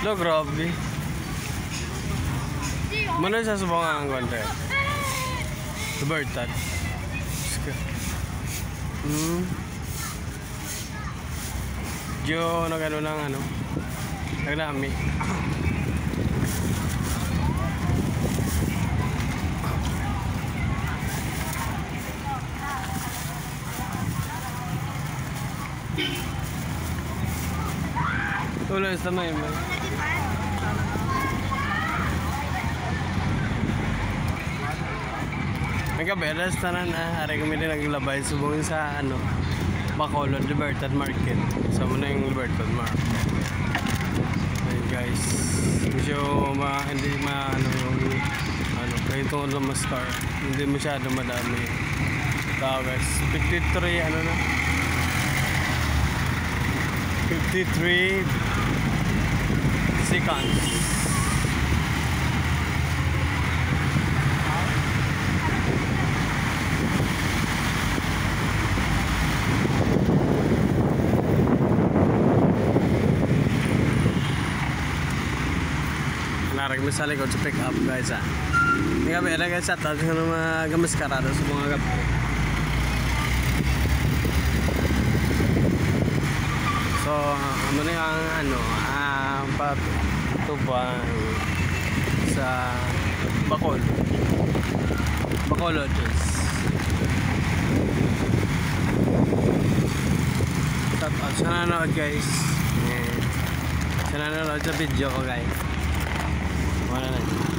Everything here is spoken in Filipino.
Lo, grabe. Mana sa subong ang konti? Libertad. Jo, nagano lang ano. Nagnami. Tuloy sa may may. Nagkaberes tanan ari kami din naglabay subong sa ano Bacolod Libertad Market. So muna yung Libertad Market. Ayun guys. Medyo hindi ano yung ano kayo tungkol na star. Hindi masyado madami. Tao guys. 53 ano na. 53 seconds. Narag sa likod sa pick up guys Hindi kami na guys at mga gamaskarado sa mga gabi. So, ano na yung ano, patubang sa Bacolod. Tapos, sana nanood guys. Sana nanood sa video ko guys. Wala na.